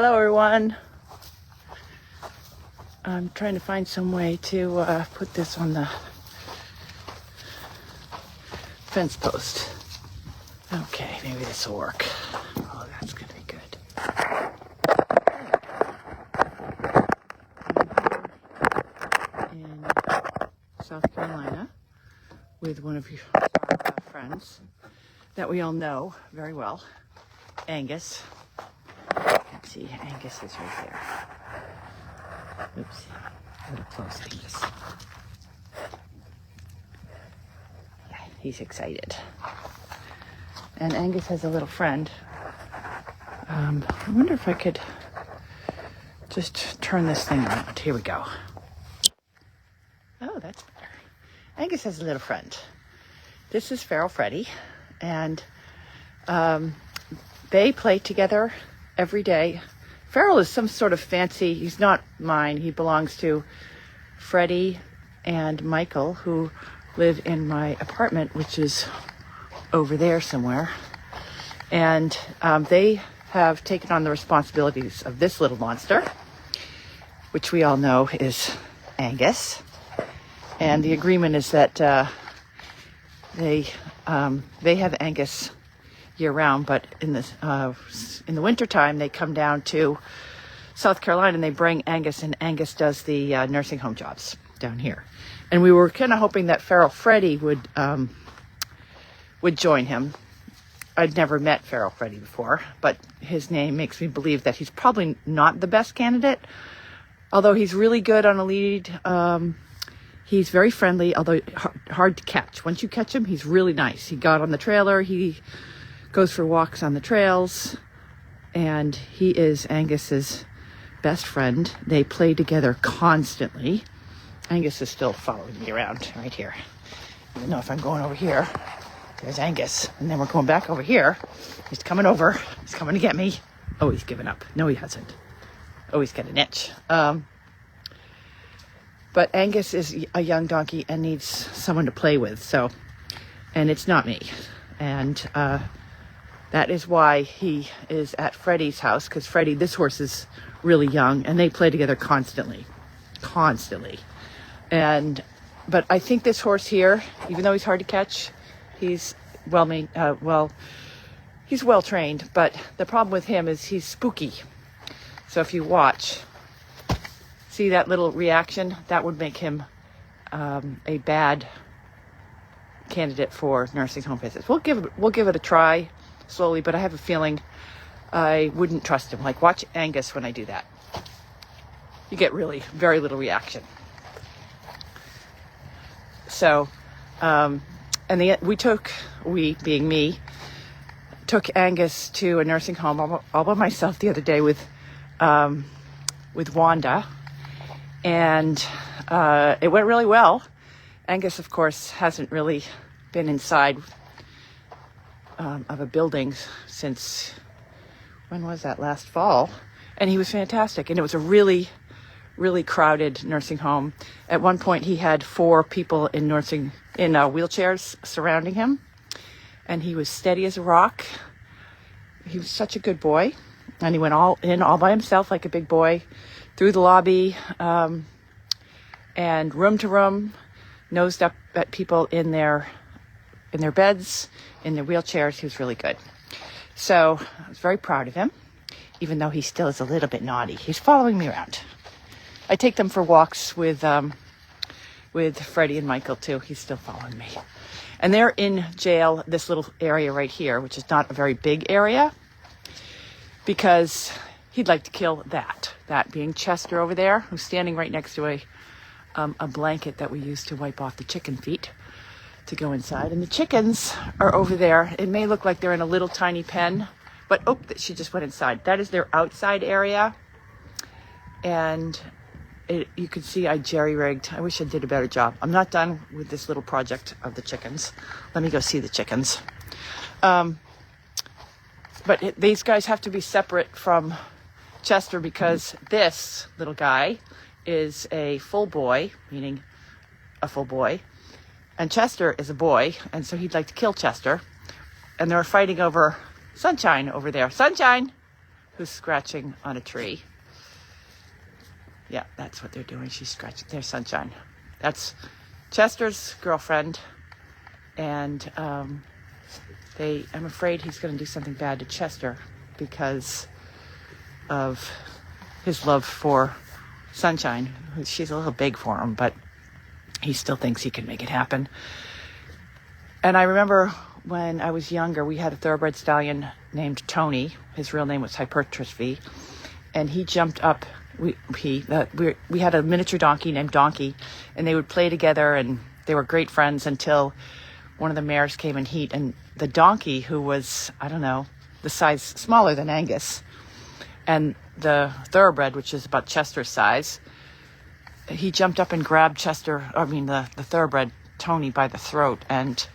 Hello everyone. I'm trying to find some way to put this on the fence post. Okay, maybe this will work. Oh, that's gonna be good. In South Carolina with one of our friends that we all know very well, Angus. Let's see, Angus is right there. Oops, a little close, Angus. Yeah, he's excited. And Angus has a little friend. I wonder if I could just turn this thing around. Here we go. Oh, that's better. Angus has a little friend. This is Feral Freddy, and they play together every day. Feral is some sort of fancy, he's not mine, he belongs to Freddie and Michael, who live in my apartment, which is over there somewhere. And they have taken on the responsibilities of this little monster, which we all know is Angus. And the agreement is that they have Angus year-round, but in the wintertime they come down to South Carolina and they bring Angus, and Angus does the nursing home jobs down here. And we were kind of hoping that Feral Freddy would join him. I'd never met Feral Freddy before, but his name makes me believe that he's probably not the best candidate, although he's really good on a lead. He's very friendly, although hard to catch. Once you catch him, he's really nice. He got on the trailer, he goes for walks on the trails, and he is Angus's best friend. They play together constantly. Angus is still following me around right here. Even though if I'm going over here, there's Angus. And then we're going back over here. He's coming over. He's coming to get me. Oh, he's given up. No, he hasn't. Oh, he's got an itch. But Angus is a young donkey and needs someone to play with. So, and it's not me. And that is why he is at Freddie's house, because Freddie, this horse is really young, and they play together constantly. But I think this horse here, even though he's hard to catch, he's he's well trained. But the problem with him is he's spooky. So if you watch, see that little reaction, that would make him a bad candidate for nursing home visits. We'll give it a try slowly, but I have a feeling I wouldn't trust him. Like, watch Angus when I do that. You get really very little reaction. So, we being me, took Angus to a nursing home all by myself the other day with Wanda, and it went really well. Angus, of course, hasn't really been inside of a building since, when was that, last fall? And he was fantastic. And it was a really, really crowded nursing home. At one point, he had 4 people in wheelchairs surrounding him. And he was steady as a rock. He was such a good boy. And he went all by himself like a big boy, through the lobby, and room to room, nosed up at people in their beds, in their wheelchairs. He was really good. So I was very proud of him, even though he still is a little bit naughty. He's following me around. I take them for walks with Freddie and Michael too. He's still following me. And they're in jail, this little area right here, which is not a very big area, because he'd like to kill that being Chester over there, who's standing right next to a blanket that we use to wipe off the chicken feet to go inside. And the chickens are over there. It may look like they're in a little tiny pen, but she just went inside. That is their outside area. And you can see I jerry-rigged. I wish I did a better job. I'm not done with this little project of the chickens. Let me go see the chickens. But these guys have to be separate from Chester, because this little guy is a full boy, meaning a full boy, and Chester is a boy, and so he'd like to kill Chester. And they're fighting over Sunshine over there. Sunshine! who's scratching on a tree. Yeah, that's what they're doing. She's scratching. There's Sunshine. That's Chester's girlfriend. And I'm afraid he's going to do something bad to Chester because of his love for Sunshine. She's a little big for him, but he still thinks he can make it happen. And I remember when I was younger, we had a thoroughbred stallion named Tony. His real name was Hypertrophy. And he jumped up. We had a miniature donkey named Donkey, and they would play together, and they were great friends until one of the mares came in heat, and the donkey, who was, I don't know, the size smaller than Angus, and the thoroughbred, which is about Chester's size, he jumped up and grabbed the thoroughbred Tony by the throat and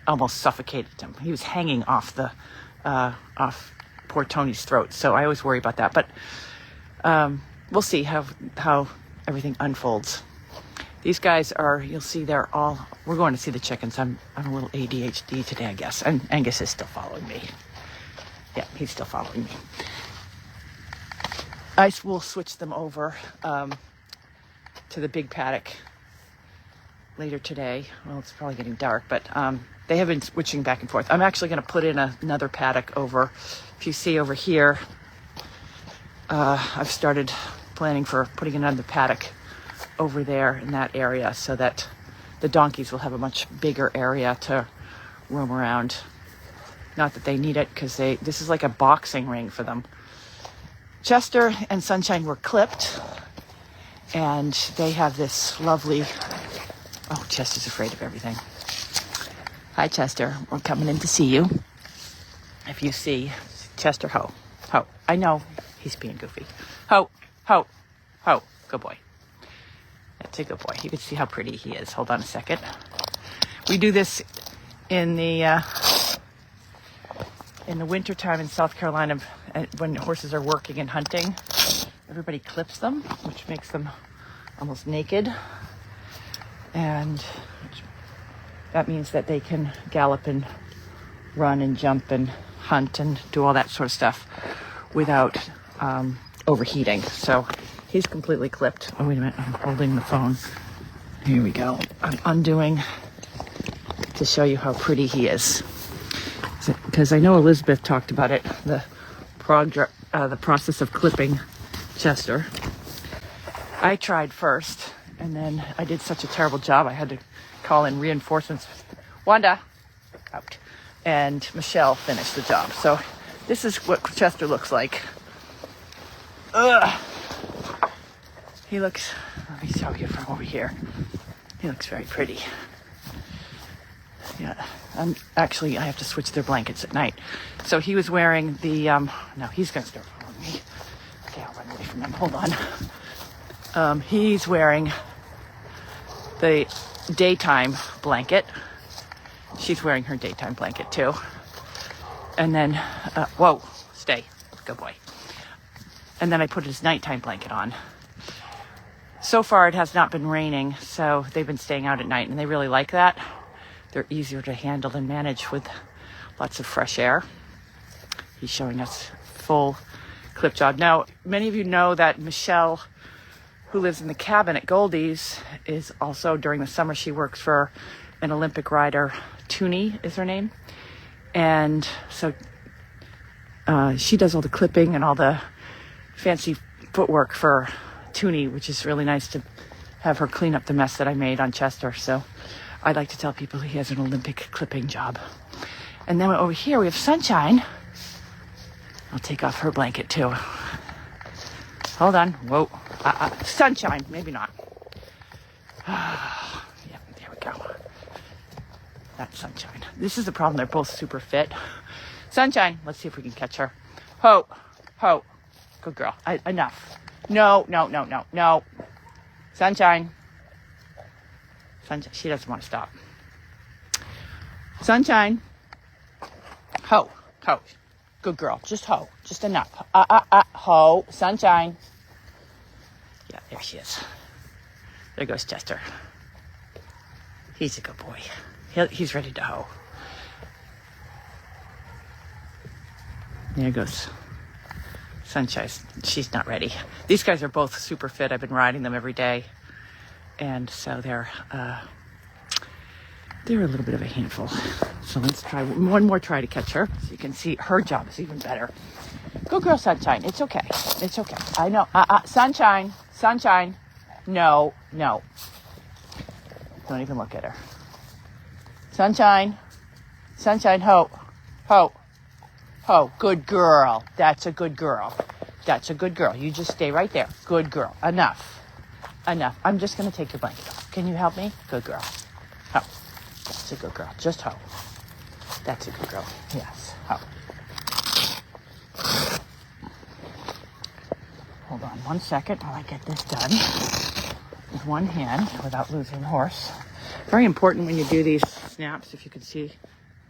almost suffocated him. He was hanging off off poor Tony's throat. So I always worry about that. But we'll see how everything unfolds. These guys you'll see we're going to see the chickens. I'm a little ADHD today, I guess. And Angus is still following me. Yeah, he's still following me. I will switch them over to the big paddock later today. Well, it's probably getting dark, but they have been switching back and forth. I'm actually going to put in another paddock over. If you see over here, I've started planning for putting another paddock over there in that area so that the donkeys will have a much bigger area to roam around. Not that they need it, because this is like a boxing ring for them. Chester and Sunshine were clipped, and they have this lovely... Oh, Chester's afraid of everything. Hi, Chester. We're coming in to see you. If you see Chester, ho. I know he's being goofy. Ho. Good boy. That's a good boy. You can see how pretty he is. Hold on a second. We do this in the wintertime in South Carolina when horses are working and hunting. Everybody clips them, which makes them almost naked. And that means that they can gallop and run and jump and hunt and do all that sort of stuff without overheating. So he's completely clipped. Oh, wait a minute. I'm holding the phone. Here we go. I'm undoing to show you how pretty he is. Because I know Elizabeth talked about it, the process of clipping Chester. I tried first, and then I did such a terrible job, I had to call in reinforcements. Wanda, out. And Michelle finished the job. So this is what Chester looks like. Ugh. He looks, let me show you from over here. He looks very pretty. Yeah, I have to switch their blankets at night. So he was wearing the, no, he's going to start following me. Okay, I'll run away from him. Hold on. He's wearing the daytime blanket. She's wearing her daytime blanket too. And then, whoa, stay. Good boy. And then I put his nighttime blanket on. So far it has not been raining, so they've been staying out at night, and they really like that. They're easier to handle and manage with lots of fresh air. He's showing us full clip job. Now, many of you know that Michelle, who lives in the cabin at Goldy's, is also, during the summer, she works for an Olympic rider. Toonie is her name. And so she does all the clipping and all the fancy footwork for Toonie, which is really nice to have her clean up the mess that I made on Chester. So I like to tell people he has an Olympic clipping job. And then over here we have Sunshine. I'll take off her blanket too. Hold on. Whoa. Sunshine. Maybe not. Yeah, there we go. That's Sunshine. This is the problem. They're both super fit. Sunshine. Let's see if we can catch her. Ho. Good girl. Enough. No. Sunshine. She doesn't want to stop. Sunshine. Ho. Good girl. Just ho. Just enough. Ho. Sunshine. Yeah, there she is. There goes Chester. He's a good boy. He's ready to ho. There goes Sunshine. She's not ready. These guys are both super fit. I've been riding them every day. And so they're a little bit of a handful. So let's try one more try to catch her. So you can see her job is even better. Good girl, Sunshine. It's okay. It's okay. I know. Sunshine. Sunshine. No. Don't even look at her. Sunshine. Sunshine. Ho. Good girl. That's a good girl. That's a good girl. You just stay right there. Good girl. Enough. I'm just going to take your blanket off. Can you help me? Good girl. Ho. That's a good girl. Just ho. That's a good girl. Yes. Ho. Hold on 1 second while I get this done with one hand without losing the horse. Very important when you do these snaps, if you can see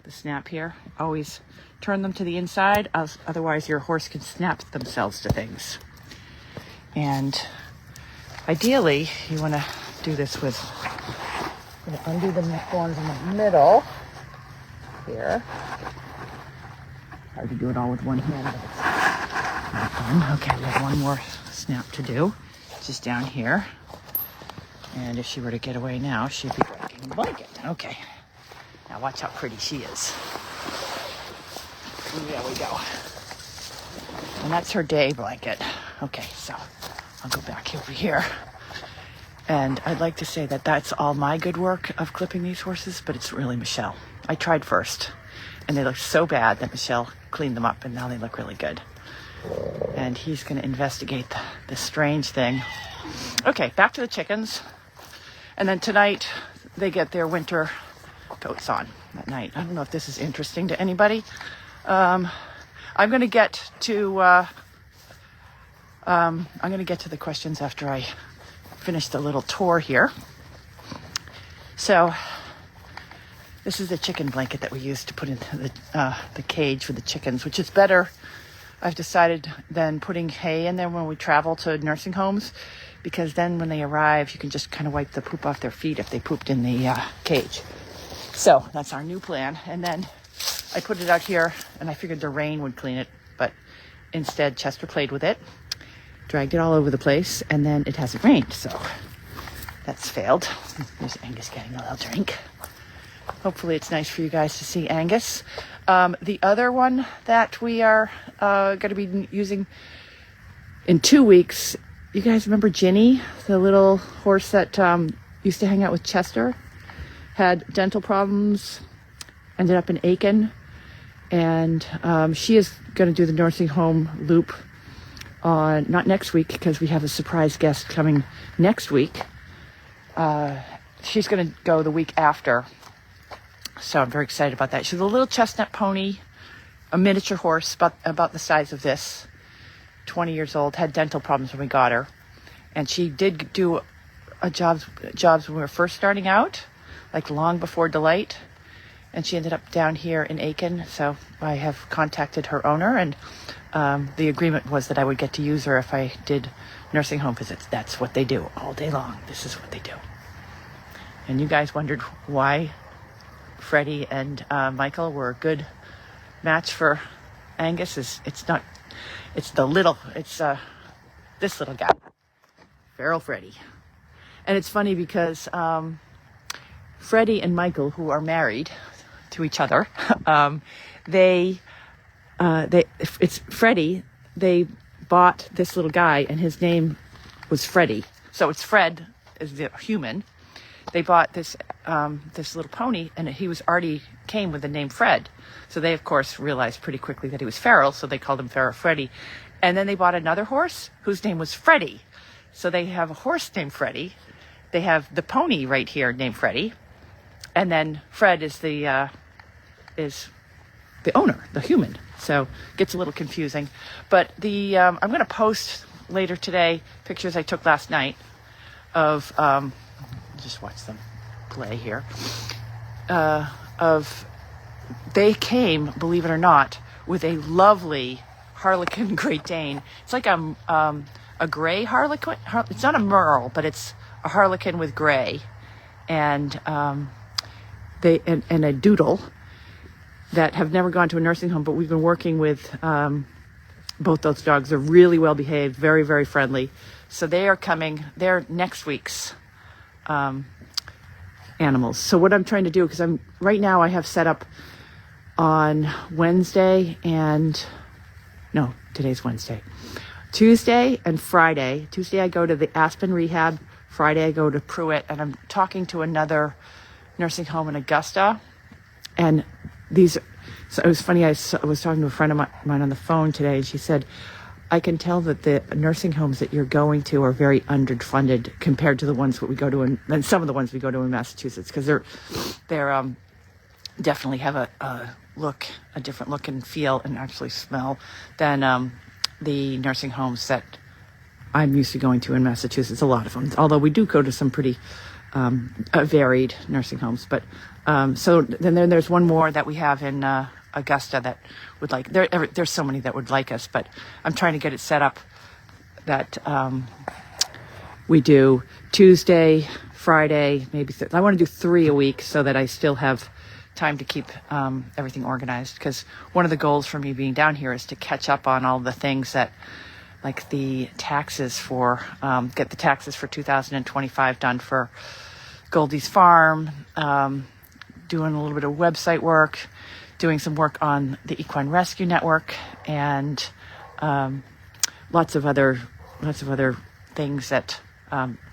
the snap here, always turn them to the inside, otherwise your horse can snap themselves to things. And ideally, you want to do this with, I'm going to undo the thorns in the middle here. Hard to do it all with one hand, but it's not fun. Okay, we have one more snap to do, just down here. And if she were to get away now, she'd be breaking the blanket. Okay, now watch how pretty she is. There we go. And that's her day blanket. Okay, so I'll go back over here. And I'd like to say that that's all my good work of clipping these horses, but it's really Michelle. I tried first, and they looked so bad that Michelle cleaned them up, and now they look really good. And he's going to investigate this strange thing. Okay, back to the chickens. And then tonight, they get their winter coats on at night. I don't know if this is interesting to anybody. I'm going to get to the questions after I finish the little tour here. So this is the chicken blanket that we use to put into the cage for the chickens, which is better, I've decided, than putting hay in there when we travel to nursing homes, because then when they arrive, you can just kind of wipe the poop off their feet if they pooped in the cage. So that's our new plan. And then I put it out here, and I figured the rain would clean it, but instead Chester played with it, dragged it all over the place, and then it hasn't rained, so that's failed. There's Angus getting a little drink. Hopefully it's nice for you guys to see Angus. The other one that we are going to be using in 2 weeks, you guys remember Ginny, the little horse that used to hang out with Chester? Had dental problems, ended up in Aiken, and she is going to do the nursing home loop on, not next week, because we have a surprise guest coming next week. She's going to go the week after, so I'm very excited about that. She's a little chestnut pony, a miniature horse, about the size of this, 20 years old, had dental problems when we got her. And she did do jobs when we were first starting out, like long before Delight. And she ended up down here in Aiken. So I have contacted her owner, and the agreement was that I would get to use her if I did nursing home visits. That's what they do all day long. This is what they do. And you guys wondered why Freddie and Michael were a good match for Angus. It's this little guy, Feral Freddie. And it's funny because Freddie and Michael, who are married to each other, it's Freddie. They bought this little guy, and his name was Freddie. So it's Fred is the human. They bought this little pony, and he came with the name Fred. So they, of course, realized pretty quickly that he was feral, so they called him Feral Freddie. And then they bought another horse whose name was Freddie. So they have a horse named Freddie. They have the pony right here named Freddie. And then Fred is the owner, the human. So it gets a little confusing. But I'm going to post later today pictures I took last night of, just watch them play here, they came, believe it or not, with a lovely Harlequin Great Dane. It's like a gray Harlequin. It's not a merle, but it's a Harlequin with gray, and a doodle. that have never gone to a nursing home, but we've been working with both those dogs. Are really well behaved, very, very friendly. So they are coming. They're next week's animals. So what I'm trying to do, because right now I have set up on Wednesday today's Wednesday. Tuesday and Friday. Tuesday I go to the Aspen Rehab. Friday I go to Pruitt, and I'm talking to another nursing home in Augusta. And so it was funny, I was talking to a friend of mine on the phone today, and she said, I can tell that the nursing homes that you're going to are very underfunded compared to the ones that we go to, and some of the ones we go to in Massachusetts, because they're definitely have a different look and feel and actually smell than the nursing homes that I'm used to going to in Massachusetts. A lot of them, although we do go to some pretty varied nursing homes. But so then there's one more that we have in Augusta that would like. There's so many that would like us, but I'm trying to get it set up that we do Tuesday, Friday, maybe I want to do 3 a week so that I still have time to keep everything organized. Because one of the goals for me being down here is to catch up on all the things that, like the taxes get the taxes for 2025 done for Goldy's farm, doing a little bit of website work, doing some work on the Equine Rescue Network, and lots of other things that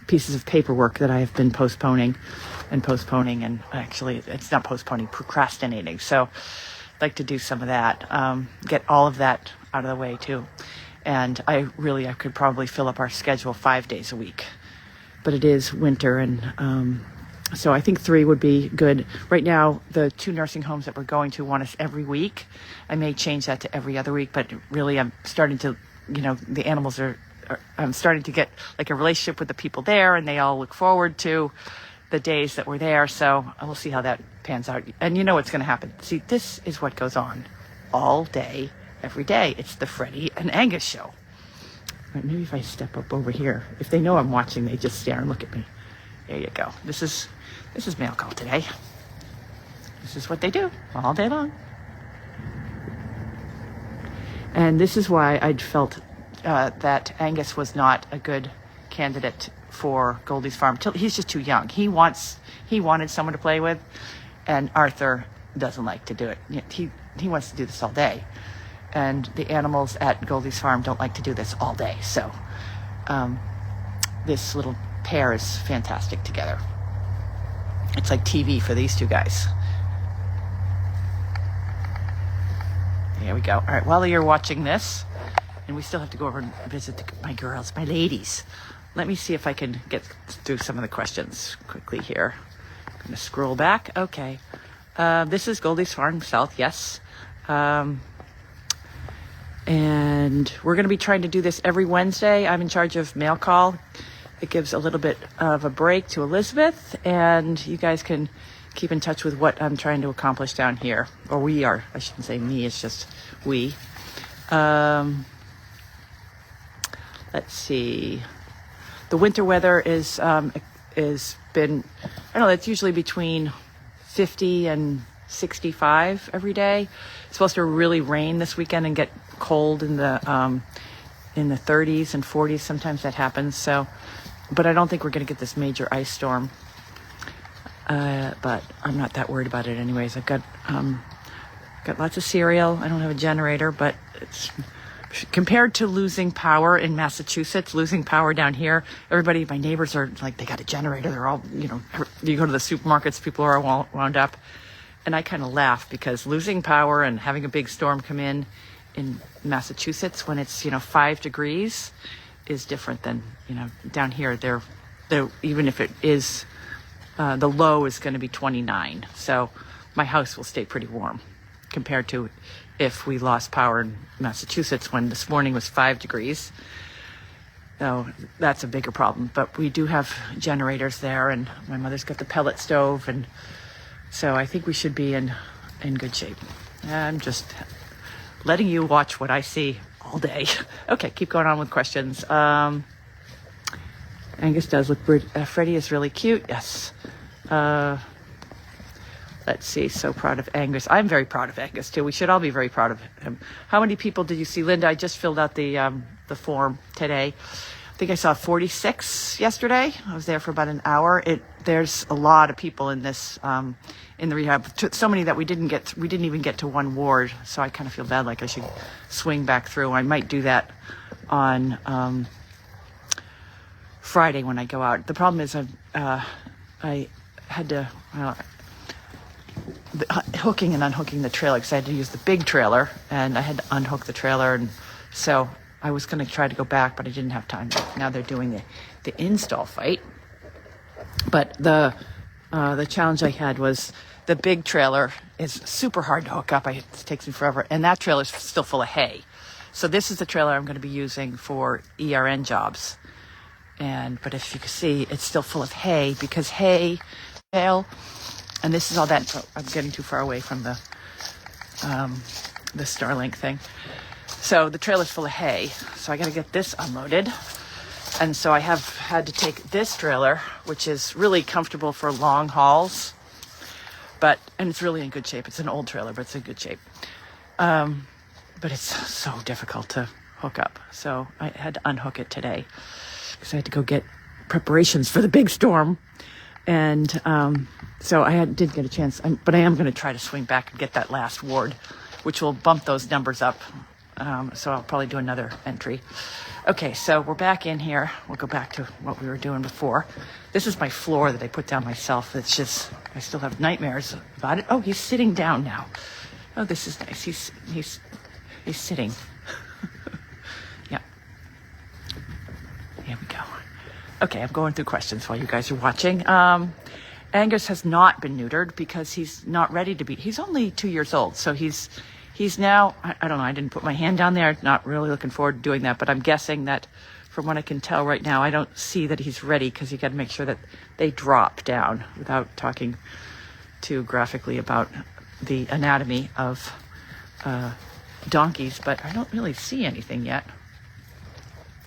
pieces of paperwork that I have been postponing, and actually it's not postponing, procrastinating. So I'd like to do some of that, get all of that out of the way too. And I could probably fill up our schedule 5 days a week, but it is winter, and so I think 3 would be good. Right now, the 2 nursing homes that we're going to want us every week. I may change that to every other week, but really I'm starting to, the animals I'm starting to get like a relationship with the people there, and they all look forward to the days that we're there. So we'll see how that pans out. And you know what's going to happen. See, this is what goes on all day, every day. It's the Freddie and Angus show. Right, maybe if I step up over here, if they know I'm watching, they just stare and look at me. There you go. This is mail call today. This is what they do all day long. And this is why I'd felt that Angus was not a good candidate for Goldy's farm. He's just too young. He wanted someone to play with, and Arthur doesn't like to do it. He wants to do this all day, and the animals at Goldy's farm don't like to do this all day. So this little pair is fantastic together. It's like TV for these 2 guys. There we go. All right, while you're watching this, and we still have to go over and visit my girls, my ladies. Let me see if I can get through some of the questions quickly here. I'm going to scroll back. Okay. This is Goldy's Farm South, yes. And we're going to be trying to do this every Wednesday. I'm in charge of mail call. It gives a little bit of a break to Elizabeth, and you guys can keep in touch with what I'm trying to accomplish down here. Or we are. I shouldn't say me, it's just we. Let's see. The winter weather is been, I don't know, it's usually between 50 and 65 every day. It's supposed to really rain this weekend and get cold in the 30s and 40s. Sometimes that happens. So, but I don't think we're going to get this major ice storm. But I'm not that worried about it anyways. I've got lots of cereal. I don't have a generator, but it's compared to losing power in Massachusetts, losing power down here, everybody, my neighbors are like, they got a generator. They're all, you go to the supermarkets, people are all wound up. And I kind of laugh because losing power and having a big storm come in Massachusetts when it's, 5 degrees is different than, down here. They're even if it is, the low is going to be 29. So my house will stay pretty warm compared to if we lost power in Massachusetts when this morning was 5 degrees. So that's a bigger problem. But we do have generators there, and my mother's got the pellet stove, and so I think we should be in good shape. I'm just letting you watch what I see all day. Okay, keep going on with questions. Angus does look Freddie is really cute. Yes. Let's Let's see. So proud of Angus. I'm very proud of Angus too. We should all be very proud of him. How many people did you see, Linda? I just filled out the form today. I think I saw 46 yesterday. I was there for about an hour. There's a lot of people in this in the rehab. So many that we didn't even get to one ward. So I kind of feel bad, like I should swing back through. I might do that on Friday when I go out. The problem is I had to hooking and unhooking the trailer, because I had to use the big trailer and I had to unhook the trailer, and so I was going to try to go back, but I didn't have time. Now they're doing the install fight. But the challenge I had was the big trailer is super hard to hook up. It takes me forever, and that trailer is still full of hay. So this is the trailer I'm going to be using for ERN jobs. But if you can see, it's still full of hay, because hay, bale, and this is all that. I'm getting too far away from the Starlink thing. So the trailer's full of hay. So I got to get this unloaded. And so I have had to take this trailer, which is really comfortable for long hauls, and it's really in good shape. It's an old trailer, but it's in good shape. But it's so difficult to hook up. So I had to unhook it today, because I had to go get preparations for the big storm. And so I didn't get a chance, but I am going to try to swing back and get that last ward, which will bump those numbers up. So I'll probably do another entry. Okay, so we're back in here. We'll go back to what we were doing before. This is my floor that I put down myself. It's just, I still have nightmares about it. Oh, he's sitting down now. Oh, this is nice. He's sitting. Yeah. Here we go. Okay, I'm going through questions while you guys are watching. Angus has not been neutered because he's not ready to be. He's only 2 years old, so he's now, I don't know, I didn't put my hand down there. Not really looking forward to doing that, but I'm guessing that from what I can tell right now, I don't see that he's ready, because you got to make sure that they drop down, without talking too graphically about the anatomy of donkeys, but I don't really see anything yet.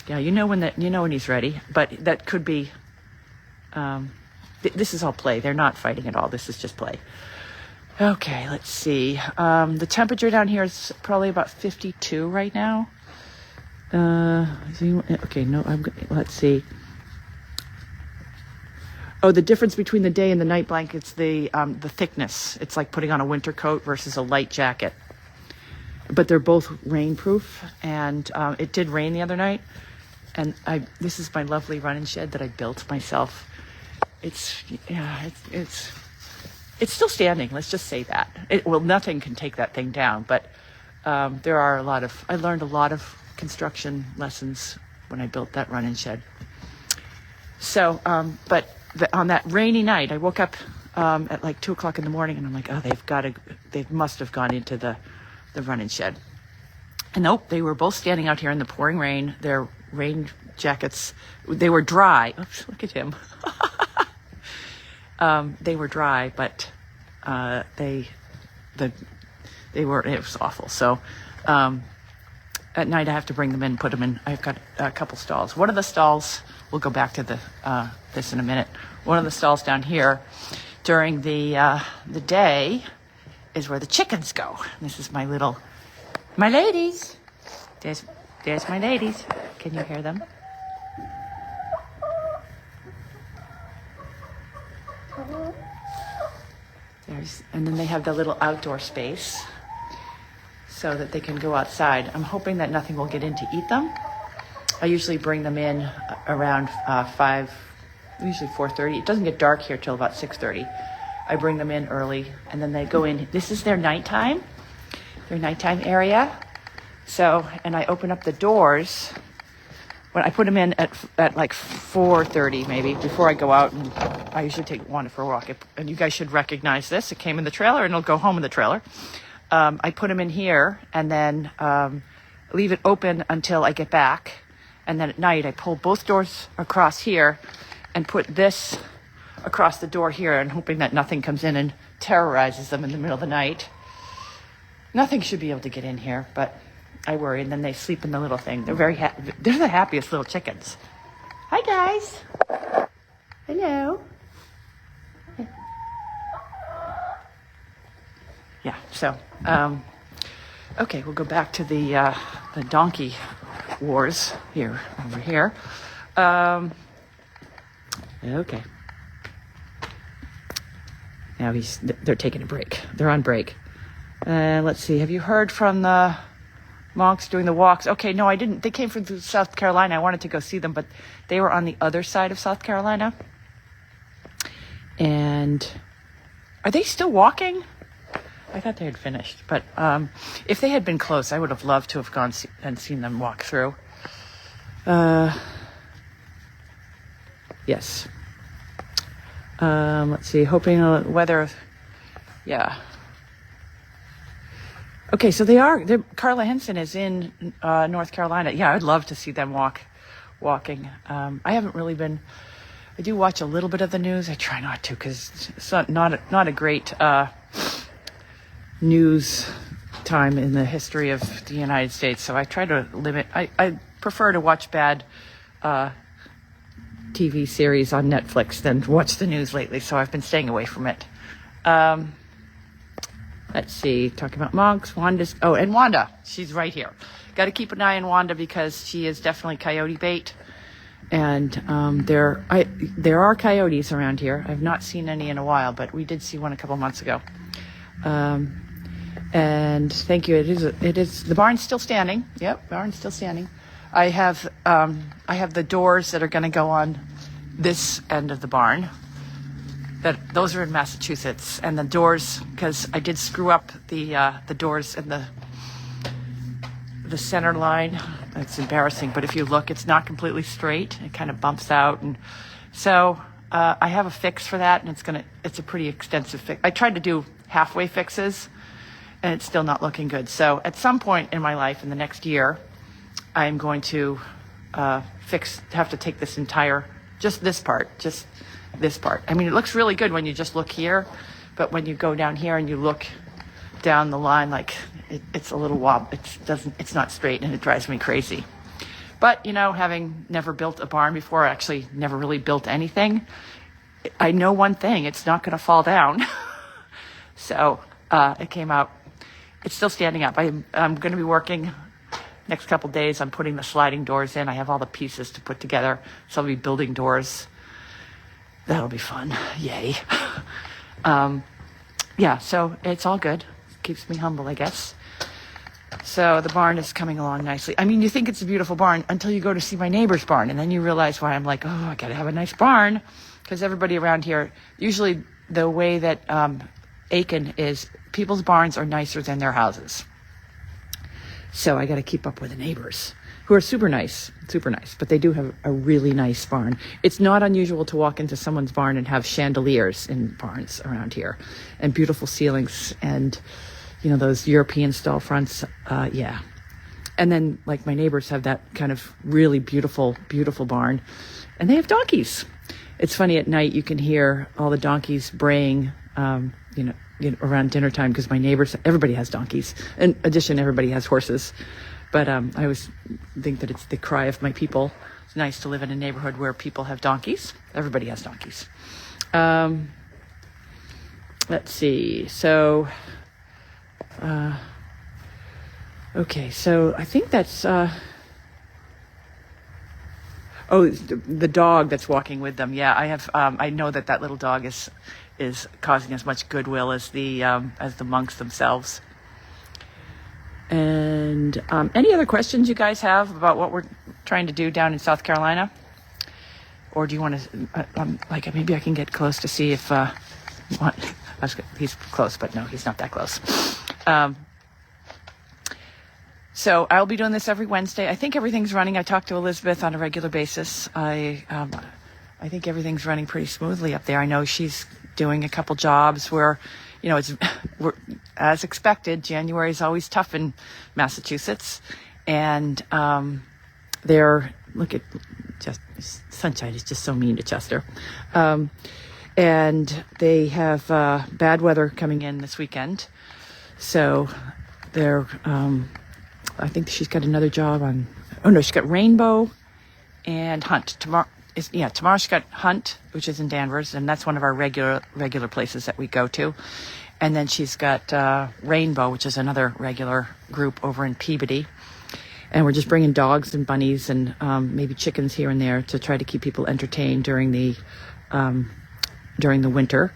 Yeah, you know when he's ready, but that could be. This is all play. They're not fighting at all. This is just play. Okay, let's see. The temperature down here is probably about 52 right now. Okay, no, let's see. Oh, the difference between the day and the night blankets, the thickness. It's like putting on a winter coat versus a light jacket. But they're both rainproof, and it did rain the other night. And this is my lovely running shed that I built myself. It's still standing. Let's just say that. Nothing can take that thing down. But there are I learned a lot of construction lessons when I built that running shed. So, on that rainy night, I woke up at like 2:00 in the morning, and I'm like, oh, they must have gone into the running shed. And nope, they were both standing out here in the pouring rain. Their rain jackets, they were dry. Oops, look at him. They were dry, but it was awful. So at night I have to bring them in, put them in. I've got a couple stalls. One of the stalls, we'll go back to this in a minute. One of the stalls down here during the day is where the chickens go. This is my ladies. There's my ladies. Can you hear them? And then they have the little outdoor space so that they can go outside. I'm hoping that nothing will get in to eat them. I usually bring them in around 5, usually 4:30. It doesn't get dark here till about 6:30. I bring them in early, and then they go in. This is their nighttime area. So, and I open up the doors when I put them in at like 4:30 maybe, before I go out, and I usually take Wanda for a walk. And you guys should recognize this. It came in the trailer, and it'll go home in the trailer. I put them in here, and then leave it open until I get back. And then at night, I pull both doors across here and put this across the door here, and hoping that nothing comes in and terrorizes them in the middle of the night. Nothing should be able to get in here, but I worry. And then they sleep in the little thing. They're very happy. They're the happiest little chickens. Hi, guys. Hello. Yeah. So, okay, we'll go back to the donkey wars here, over here. Okay. Now they're taking a break. They're on break. Let's see. Have you heard from the monks doing the walks? Okay, no, I didn't. They came from South Carolina. I wanted to go see them, but they were on the other side of South Carolina. And are they still walking? I thought they had finished, but if they had been close, I would have loved to have gone and seen them walk through. Yes. Let's see. Hoping weather. Yeah. Okay, so Carla Henson is in North Carolina. Yeah, I'd love to see them walking. I haven't really been. I do watch a little bit of the news. I try not to because it's not a great news time in the history of the United States. So I try to limit. I prefer to watch bad TV series on Netflix than watch the news lately. So I've been staying away from it. Let's see, talking about monks, and Wanda, she's right here. Got to keep an eye on Wanda because she is definitely coyote bait. And there are coyotes around here. I've not seen any in a while, but we did see one a couple months ago. And thank you. It is the barn's still standing. Yep, barn's still standing. I have the doors that are going to go on this end of the barn. Those are in Massachusetts, and the doors, because I did screw up the doors in the center line. It's embarrassing, but if you look, it's not completely straight. It kind of bumps out, and so I have a fix for that, and it's a pretty extensive fix. I tried to do halfway fixes, and it's still not looking good. So at some point in my life, in the next year, I'm going to have to take this entire, just this part. I mean, it looks really good when you just look here, but when you go down here and you look down the line, like it's a little wobbly. It's not straight, and it drives me crazy. But having never built a barn before, actually never really built anything, I know one thing: it's not going to fall down. So it came out. It's still standing up. I'm going to be working next couple days. I'm putting the sliding doors in. I have all the pieces to put together, so I'll be building doors. That'll be fun. Yay. Yeah, so it's all good. Keeps me humble, I guess. So the barn is coming along nicely. I mean, you think it's a beautiful barn until you go to see my neighbor's barn, and then you realize why I'm like, I got to have a nice barn, because everybody around here, usually the way that Aiken is, people's barns are nicer than their houses. So I got to keep up with the neighbors, who are super nice, but they do have a really nice barn. It's not unusual to walk into someone's barn and have chandeliers in barns around here, and beautiful ceilings, and those European style fronts. Yeah. And then like my neighbors have that kind of really beautiful barn, and they have donkeys. It's funny, at night you can hear all the donkeys braying, around dinner time, because my neighbors, everybody has donkeys. In addition, everybody has horses. But I always think that it's the cry of my people. It's nice to live in a neighborhood where people have donkeys. Everybody has donkeys. Let's see. So, okay. So I think that's. The dog that's walking with them. Yeah, I have. I know that little dog is causing as much goodwill as the monks themselves. And any other questions you guys have about what we're trying to do down in South Carolina? Or do you want to, maybe I can get close to see if, he's close, but no, he's not that close. So I'll be doing this every Wednesday. I think everything's running. I talk to Elizabeth on a regular basis. I think everything's running pretty smoothly up there. I know she's doing a couple jobs where, we're, as expected, January is always tough in Massachusetts. And sunshine is just so mean to Chester. And they have bad weather coming in this weekend. So they're, I think she's got another job on, she's got Rainbow and Hunt. Tomorrow she's got Hunt, which is in Danvers, and that's one of our regular places that we go to. And then she's got Rainbow, which is another regular group over in Peabody. And we're just bringing dogs and bunnies and maybe chickens here and there to try to keep people entertained during the winter.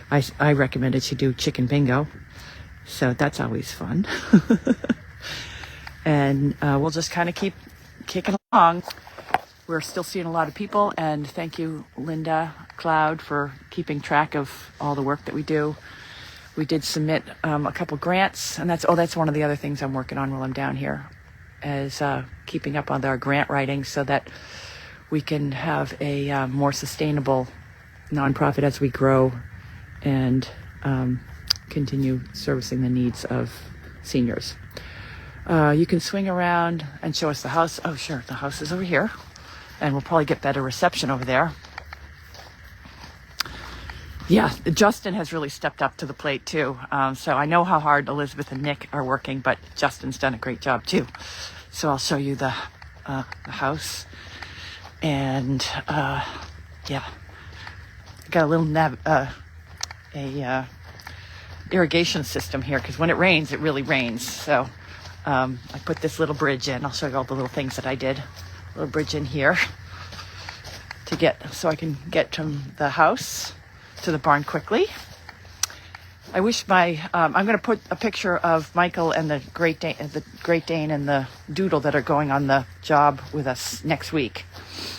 I recommended she do chicken bingo. So that's always fun. And we'll just kind of keep kicking along. We're still seeing a lot of people, and thank you, Linda Cloud, for keeping track of all the work that we do. We did submit a couple grants, and that's one of the other things I'm working on while I'm down here, is keeping up on our grant writing so that we can have a more sustainable nonprofit as we grow and continue servicing the needs of seniors. You can swing around and show us the house. Oh, sure, the house is over here, and we'll probably get better reception over there. Yeah, Justin has really stepped up to the plate too. So I know how hard Elizabeth and Nick are working, but Justin's done a great job too. So I'll show you the house, and yeah, got a little irrigation system here because when it rains, it really rains. So I put this little bridge in. I'll show you all the little things that I did. A little bridge in here so I can get from the house to the barn quickly. I wish I'm going to put a picture of Michael and the Great Dane and the Doodle that are going on the job with us next week.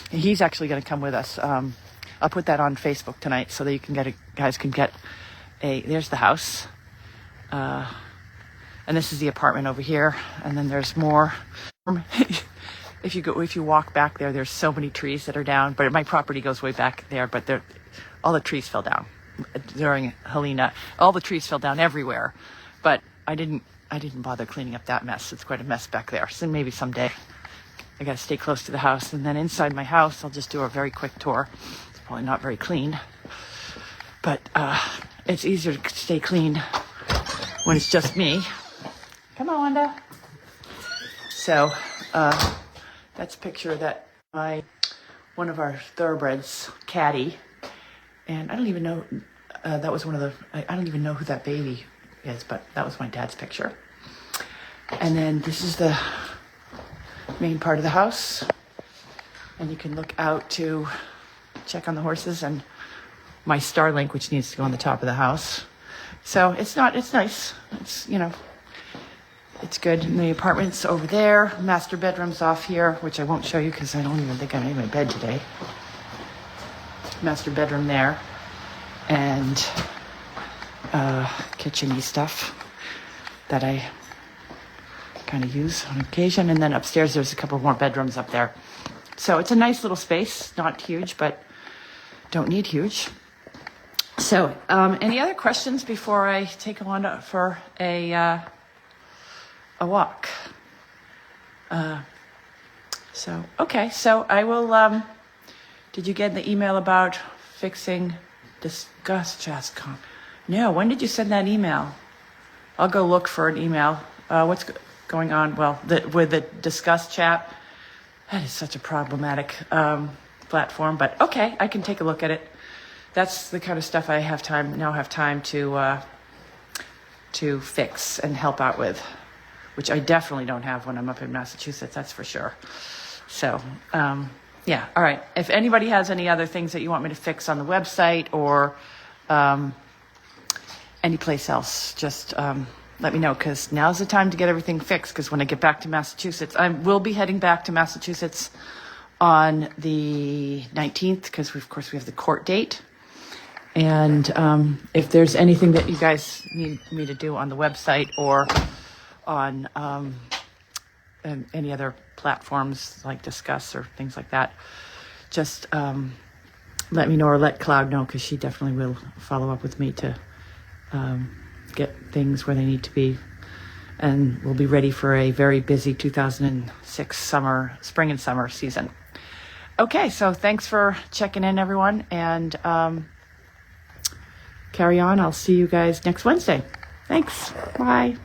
And he's actually going to come with us. I'll put that on Facebook tonight so that you can guys can get there's the house. And this is the apartment over here. And then there's more. If you walk back there, there's so many trees that are down, but my property goes way back there, but all the trees fell down during Helena. All the trees fell down everywhere, but I didn't bother cleaning up that mess. It's quite a mess back there. So maybe someday I got to stay close to the house. And then inside my house, I'll just do a very quick tour. It's probably not very clean, but it's easier to stay clean when it's just me. Come on, Wanda. So that's a picture that one of our thoroughbreds, Caddy, and I don't even know, that was one of the, I don't even know who that baby is, but that was my dad's picture. And then this is the main part of the house. And you can look out to check on the horses and my Starlink, which needs to go on the top of the house. So it's nice. It's, it's good. And the apartment's over there. Master bedroom's off here, which I won't show you because I don't even think I made my bed today. Master bedroom there. And kitchen-y stuff that I kind of use on occasion. And then upstairs, there's a couple more bedrooms up there. So it's a nice little space. Not huge, but don't need huge. So any other questions before I take Alonda for a walk? Okay, so I will, did you get the email about fixing discuss chat? No, when did you send that email? I'll go look for an email. What's going on? Well, with the discuss chat, that is such a problematic platform, but okay, I can take a look at it. That's the kind of stuff I have time to fix and help out with, which I definitely don't have when I'm up in Massachusetts, that's for sure. So, yeah, all right. If anybody has any other things that you want me to fix on the website or any place else, just let me know, because now's the time to get everything fixed, because when I get back to Massachusetts, I will be heading back to Massachusetts on the 19th, because of course we have the court date. And if there's anything that you guys need me to do on the website or on any other platforms like Discuss or things like that, just let me know or let Cloud know, because she definitely will follow up with me to get things where they need to be. And we'll be ready for a very busy 2006 spring and summer season. Okay, so thanks for checking in, everyone, and carry on. I'll see you guys next Wednesday. Thanks. Bye.